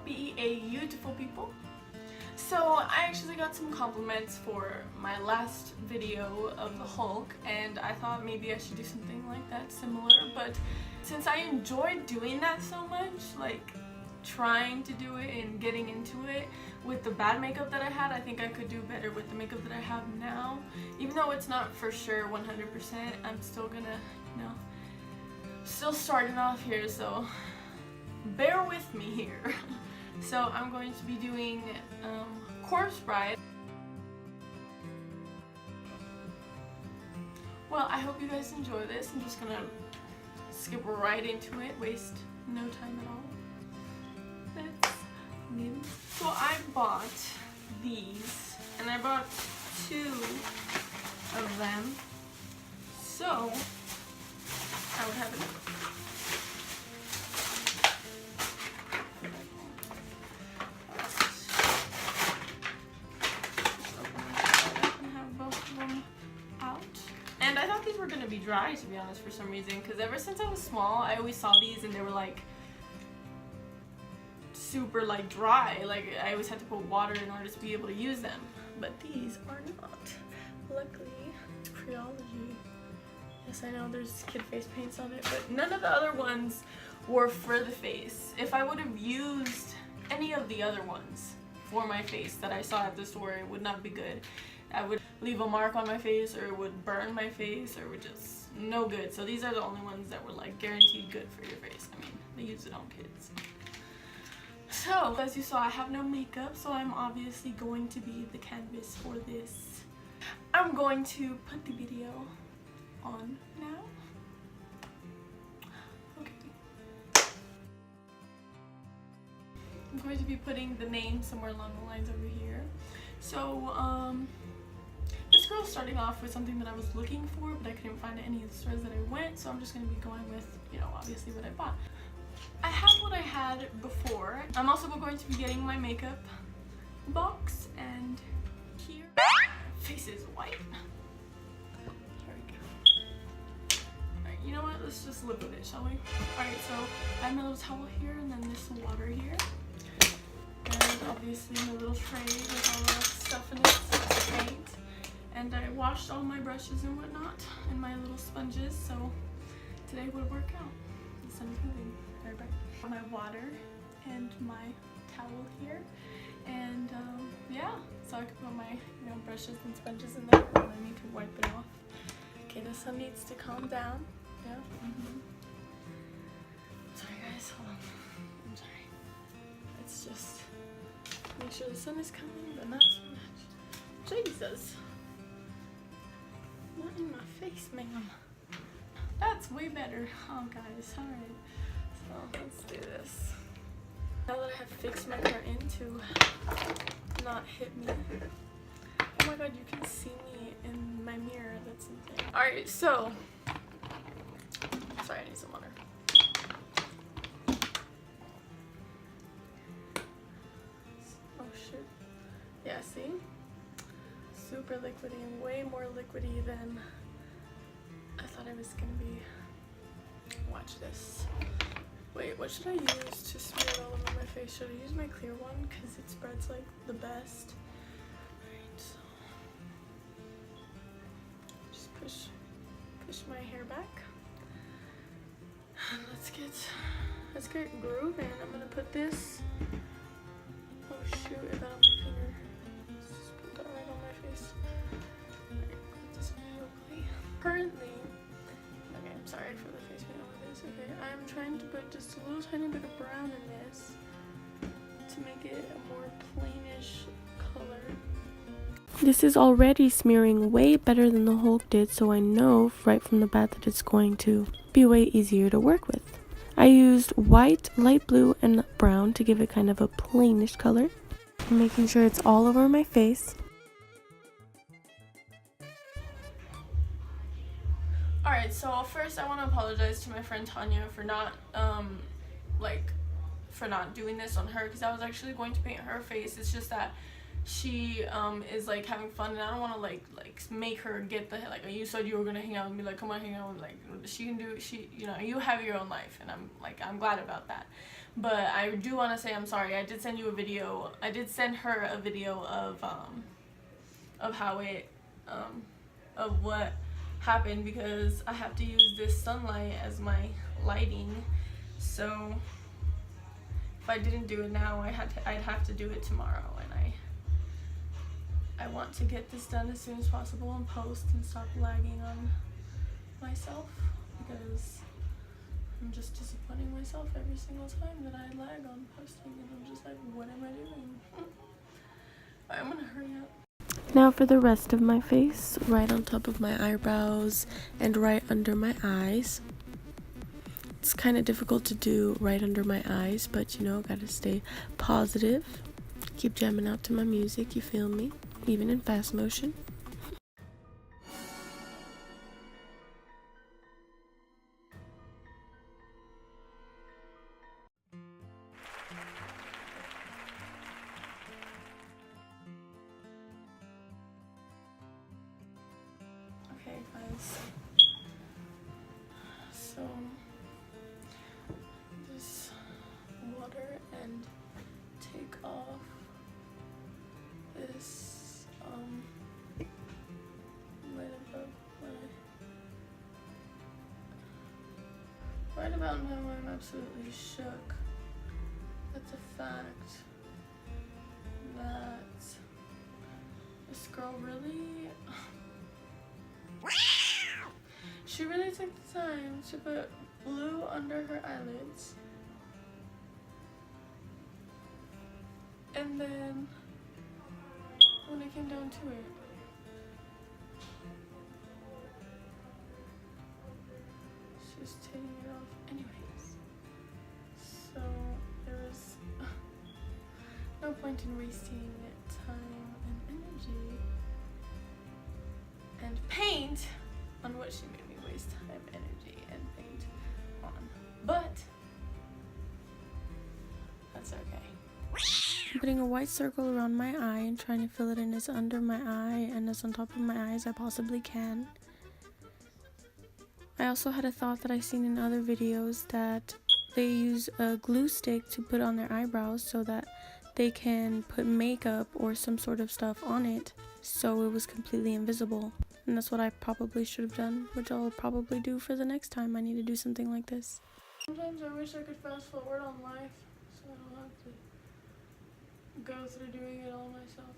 beautiful people. So I actually got some compliments for my last video of the Hulk, and I thought maybe I should do something like that similar, but since I enjoyed doing that so much, like trying to do it and getting into it with the bad makeup that I had, I think I could do better with the makeup that I have now. Even though it's not for sure 100%, I'm still gonna, you know, still starting off here, so bear with me here. So I'm going to be doing Corpse Bride. Well, I hope you guys enjoy this. I'm just gonna skip right into it, waste no time at all. Let's begin. So I bought these, and I bought 2 of them. So I would have it. And I thought these were going to be dry, to be honest, for some reason, because ever since I was small, I always saw these and they were like super like dry. Like I always had to put water in order to be able to use them. But these are not. Luckily, it's Creology. Yes, I know there's kid face paints on it, but none of the other ones were for the face. If I would have used any of the other ones for my face that I saw at the store, it would not be good. I would leave a mark on my face, or it would burn my face, or it would just no good. So these are the only ones that were like guaranteed good for your face. I mean, they use it on kids. So as you saw, I have no makeup, so I'm obviously going to be the canvas for this. I'm going to put the video on now. Okay. I'm going to be putting the name somewhere along the lines over here. So this girl starting off with something that I was looking for, but I couldn't find any of the stores that I went, so I'm just going to be going with, you know, obviously what I bought. I have what I had before. I'm also going to be getting my makeup box, and here, face is white. There we go. Alright, you know what? Let's just live with it, shall we? Alright, so I have my little towel here, and then this water here. And obviously my little tray with all the stuff in it, paint. And I washed all my brushes and whatnot, and my little sponges, so today would work out. The sun is moving very bright. My water and my towel here, and yeah, so I can put my brushes and sponges in there, and I need to wipe it off. Okay, the sun needs to calm down. Yeah. Sorry guys, hold on. I'm sorry. It's just make sure the sun is coming, but not so much. Jesus. Not in my face, ma'am. That's way better. Oh, guys. Alright. So, let's do this. Now that I have fixed my car in to not hit me. Oh my god, you can see me in my mirror. That's insane. Alright, so. Sorry, I need some water. Oh, shoot. Yeah, see? Super liquidy, and way more liquidy than I thought I was gonna be. Watch this. Wait, what should I use to smear it all over my face? Should I use my clear one because it spreads like the best? Alright, so just push my hair back. And let's get grooving. I'm gonna put this. Oh shoot, I got on my finger. Right on my face. Alright, put this on real quickly. Currently, okay, I'm sorry for the face paint over this. Okay, I'm trying to put just a little tiny bit of brown in this to make it a more plainish color. This is already smearing way better than the Hulk did, so I know right from the bat that it's going to be way easier to work with. I used white, light blue, and brown to give it kind of a plainish color. I'm making sure it's all over my face. Alright, so first I want to apologize to my friend Tanya for not doing this on her, because I was actually going to paint her face. It's just that she is like having fun, and I don't want to like make her get the like, you said you were gonna hang out with me, like come on hang out with, like she can do, she, you know, you have your own life, and I'm glad about that. But I do want to say I'm sorry. I did send you a video. I did send her a video of how it of what happened, because I have to use this sunlight as my lighting. So if I didn't do it now, I'd have to do it tomorrow, and I want to get this done as soon as possible and post and stop lagging on myself, because I'm just disappointing myself every single time that I lag on posting, and I'm just like, what am I doing? I'm gonna hurry up. Now for the rest of my face, right on top of my eyebrows and right under my eyes. It's kind of difficult to do right under my eyes, but you know, gotta stay positive. Keep jamming out to my music, you feel me? Even in fast motion. Okay guys, so this water and take off this right about now I'm absolutely shook at the fact that this girl really she really took the time to put blue under her eyelids, and then when it came down to it, she's taking it off anyways. So there was no point in wasting time and energy and paint on what she made me waste time, energy, and paint on. But that's okay. I'm putting a white circle around my eye and trying to fill it in as under my eye and as on top of my eye as I possibly can. I also had a thought that I've seen in other videos that they use a glue stick to put on their eyebrows so that they can put makeup or some sort of stuff on it so it was completely invisible. And that's what I probably should have done, which I'll probably do for the next time I need to do something like this. Sometimes I wish I could fast forward on life so I don't have to go through doing it all myself.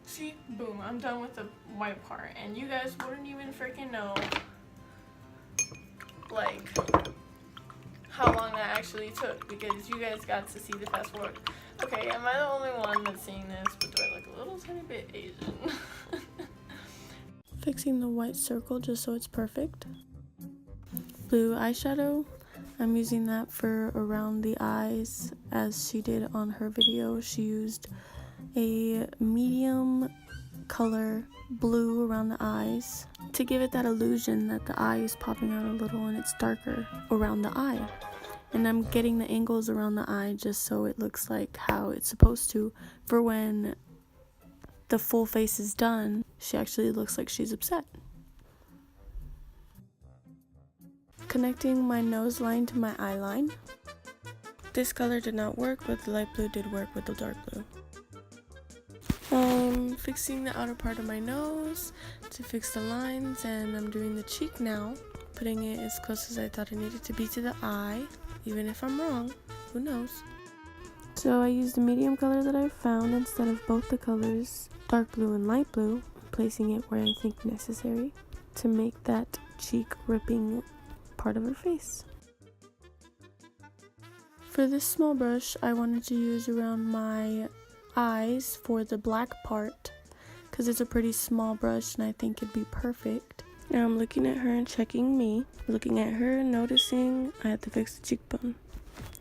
See, boom, I'm done with the white part, and you guys wouldn't even freaking know like how long that actually took, because you guys got to see the fast forward. Okay, am I the only one that's seeing this, but do I look a little tiny bit Asian? Fixing the white circle just so it's perfect. Blue eyeshadow, I'm using that for around the eyes, as she did on her video. She used a medium color blue around the eyes to give it that illusion that the eye is popping out a little and it's darker around the eye. And I'm getting the angles around the eye just so it looks like how it's supposed to, for when the full face is done, she actually looks like she's upset. Connecting my nose line to my eye line. This color did not work, but the light blue did work with the dark blue. Fixing the outer part of my nose to fix the lines, and I'm doing the cheek now, putting it as close as I thought it needed to be to the eye, even if I'm wrong, who knows. So I used a medium color that I found instead of both the colors, dark blue and light blue, placing it where I think necessary to make that cheek ripping part of her face. For this small brush, I wanted to use around my eyes for the black part, because it's a pretty small brush and I think it'd be perfect. Now I'm looking at her and checking me, looking at her and noticing I had to fix the cheekbone.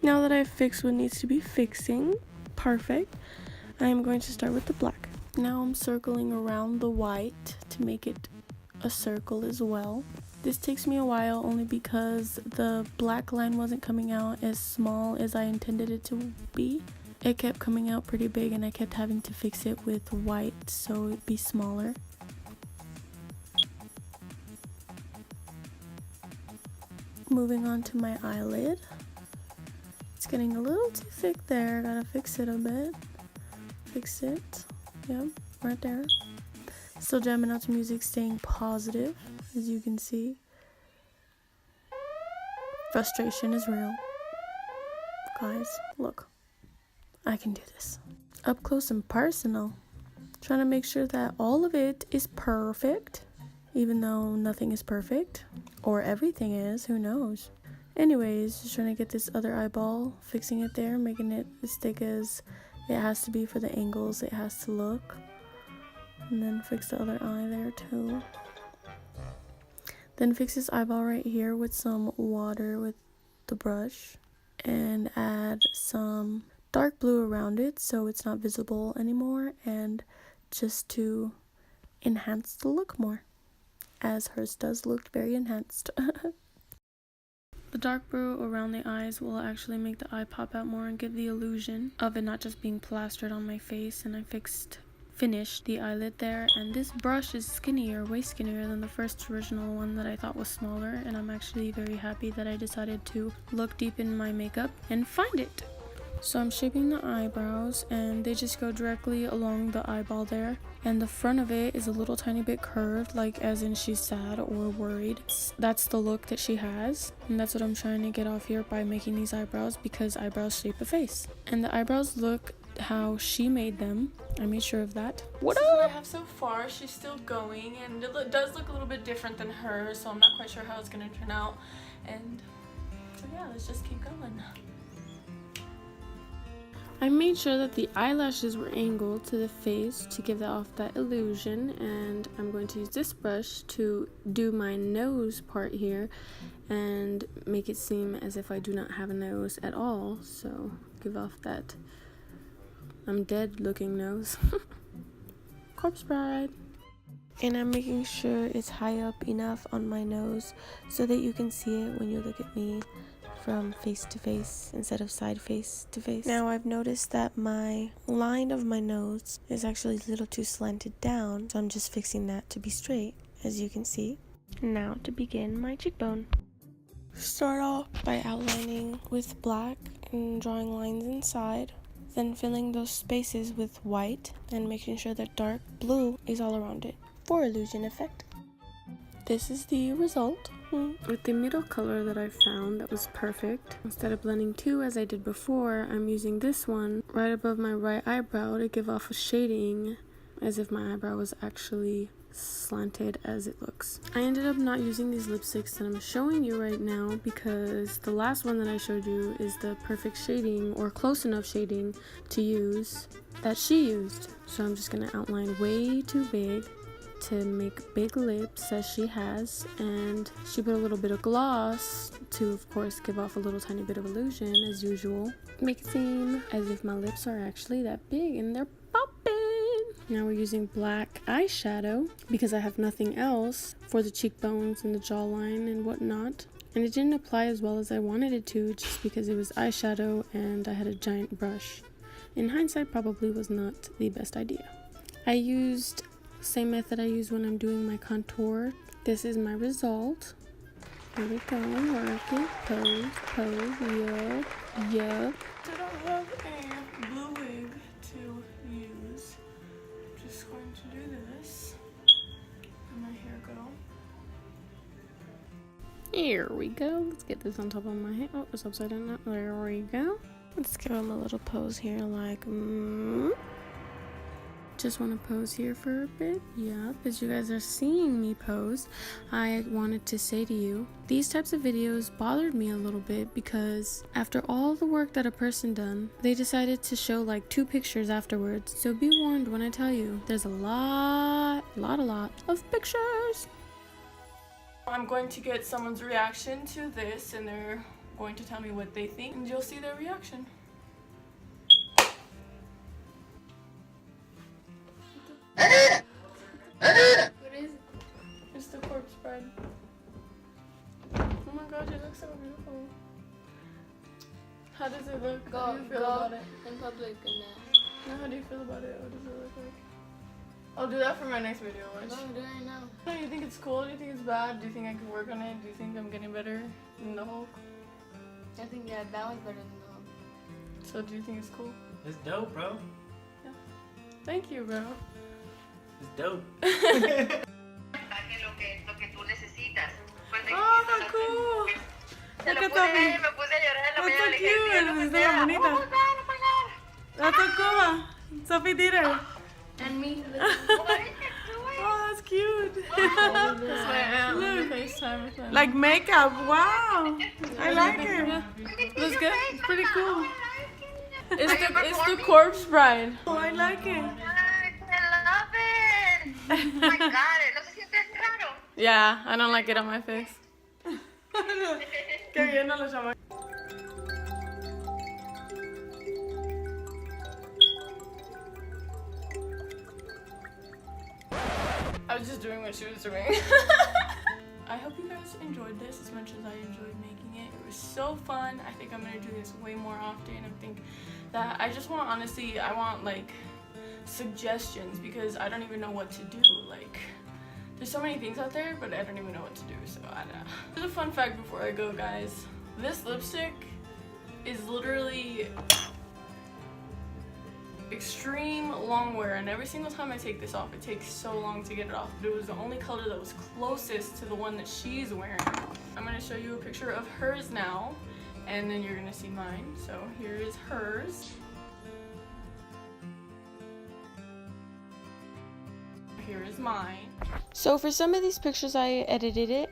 Now that I've fixed what needs to be fixing, perfect, I am going to start with the black. Now I'm circling around the white to make it a circle as well. This takes me a while only because the black line wasn't coming out as small as I intended it to be. It kept coming out pretty big and I kept having to fix it with white so it'd be smaller. Moving on to my eyelid. It's getting a little too thick there. Gotta fix it a bit. Fix it. Yep, right there. Still jamming out to music, staying positive, as you can see. Frustration is real. Guys, look. I can do this. Up close and personal. Trying to make sure that all of it is perfect. Even though nothing is perfect. Or everything is, who knows. Anyways, just trying to get this other eyeball. Fixing it there, making it as thick as it has to be for the angles it has to look. And then fix the other eye there too. Then fix this eyeball right here with some water with the brush. And add some dark blue around it so it's not visible anymore. And just to enhance the look more. As hers does look very enhanced. The dark blue around the eyes will actually make the eye pop out more and give the illusion of it not just being plastered on my face. And I finished the eyelid there, and this brush is skinnier, way skinnier than the first original one that I thought was smaller, and I'm actually very happy that I decided to look deep in my makeup and find it. So I'm shaping the eyebrows and they just go directly along the eyeball there, and the front of it is a little tiny bit curved, like as in she's sad or worried. That's the look that she has, and that's what I'm trying to get off here by making these eyebrows, because eyebrows shape a face and the eyebrows look how she made them. I made sure of that. What I have so far, she's still going, and it does look a little bit different than hers, so I'm not quite sure how it's gonna turn out. And so yeah, let's just keep going. I made sure that the eyelashes were angled to the face to give off that illusion, and I'm going to use this brush to do my nose part here and make it seem as if I do not have a nose at all, so give off that I'm dead looking nose. Corpse Bride. And I'm making sure it's high up enough on my nose so that you can see it when you look at me from face to face instead of side face to face. Now I've noticed that my line of my nose is actually a little too slanted down, so I'm just fixing that to be straight, as you can see. Now to begin my cheekbone. Start off by outlining with black and drawing lines inside, then filling those spaces with white and making sure that dark blue is all around it for illusion effect. This is the result. With the middle color that I found that was perfect, instead of blending two as I did before, I'm using this one right above my right eyebrow to give off a shading as if my eyebrow was actually slanted as it looks. I ended up not using these lipsticks that I'm showing you right now because the last one that I showed you is the perfect shading, or close enough shading to use, that she used. So I'm just going to outline way too big to make big lips as she has, and she put a little bit of gloss to of course give off a little tiny bit of illusion as usual. Make it seem as if my lips are actually that big and they're popping. Now we're using black eyeshadow because I have nothing else for the cheekbones and the jawline and whatnot, and it didn't apply as well as I wanted it to just because it was eyeshadow and I had a giant brush. In hindsight, probably was not the best idea. I used same method I use when I'm doing my contour. This is my result. Here we go, work it, pose, yup, yup. I don't have a blue wig to use. I'm just going to do this. Let my hair go. Here we go. Let's get this on top of my head. Oh, it's upside down. There we go. Let's give him a little pose here like Just want to pose here for a bit. Yep, as you guys are seeing me pose, I wanted to say to you, these types of videos bothered me a little bit because after all the work that a person done, they decided to show like 2 pictures afterwards. So be warned when I tell you, there's a lot of pictures. I'm going to get someone's reaction to this, and they're going to tell me what they think, and you'll see their reaction. What is it? It's the Corpse Bride. gosh, it looks so beautiful. How does it look? Go, How do you feel go about it? in public and No, how do you feel about it? What does it look like? I'll do that for my next video. Watch. no, do it now. Do you think it's cool? Do you think it's bad? Do you think I could work on it? Do you think I'm getting better than the Hulk? I think yeah, that one's better than the Hulk. So do you think it's cool? It's dope, bro. Yeah. Thank you, bro. It's dope. Oh, how cool! Look at that. That's so cute. It's so bonita. That's so cool. Sophie did it. And me. Oh, that's cute. Look. Like makeup. Wow. I like it. Looks good. It's pretty cool. It's the corpse bride. Oh, I like it. I love it. Oh my god, ¿no se siente raro? Yeah, I don't like it on my face. Qué bien, no lo llaman. I was just doing what she was doing. I hope you guys enjoyed this as much as I enjoyed making it. It was so fun. I think I'm gonna do this way more often. I think that I just want, honestly, I want like suggestions because I don't even know what to do. Like, there's so many things out there, but I don't even know what to do, so I don't know. There's a fun fact before I go, guys. This lipstick is literally extreme long wear, and every single time I take this off, it takes so long to get it off, but it was the only color that was closest to the one that she's wearing. I'm going to show you a picture of hers now, and then you're going to see mine. So here is hers. Here is mine. So for some of these pictures I edited it.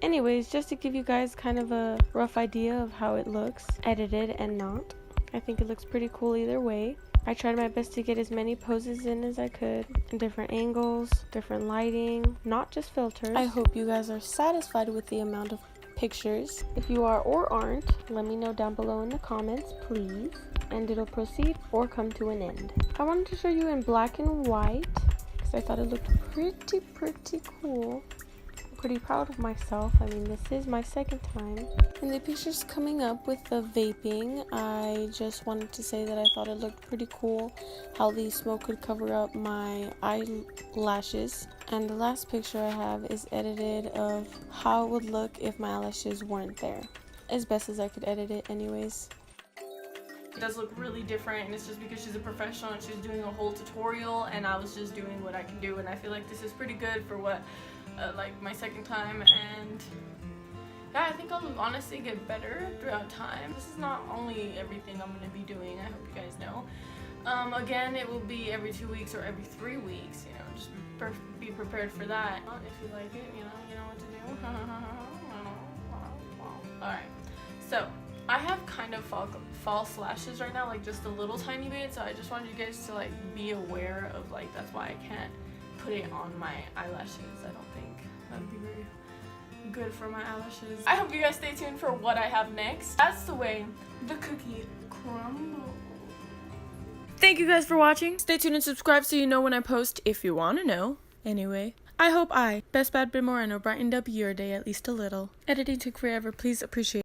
Anyways, just to give you guys kind of a rough idea of how it looks, edited and not. I think it looks pretty cool either way. I tried my best to get as many poses in as I could, different angles, different lighting, not just filters. I hope you guys are satisfied with the amount of pictures. If you are or aren't, let me know down below in the comments, please. And it'll proceed or come to an end. I wanted to show you in black and white because I thought it looked pretty cool. I'm pretty proud of myself. I mean, this is my second time. And the pictures coming up with the vaping, I just wanted to say that I thought it looked pretty cool how the smoke could cover up my eyelashes. And the last picture I have is edited of how it would look if my eyelashes weren't there. As best as I could edit it anyways. It does look really different, and it's just because she's a professional and she's doing a whole tutorial, and I was just doing what I can do, and I feel like this is pretty good for what like my second time. And yeah, I think I'll honestly get better throughout time. This is not only everything I'm going to be doing, I hope you guys know. Again, it will be every 2 weeks or every 3 weeks, you know, just be prepared for that. If you like it, you know what to do. Alright, so I have kind of false lashes right now, like just a little tiny bit, so I just wanted you guys to like be aware of, like, that's why I can't put it on my eyelashes. I don't think that would be very good for my eyelashes. I hope you guys stay tuned for what I have next. That's the way the cookie crumbles. Thank you guys for watching. Stay tuned and subscribe so you know when I post if you want to know. Anyway, I hope Best Bad Bimoreno, brightened up your day at least a little. Editing took forever. Please appreciate it.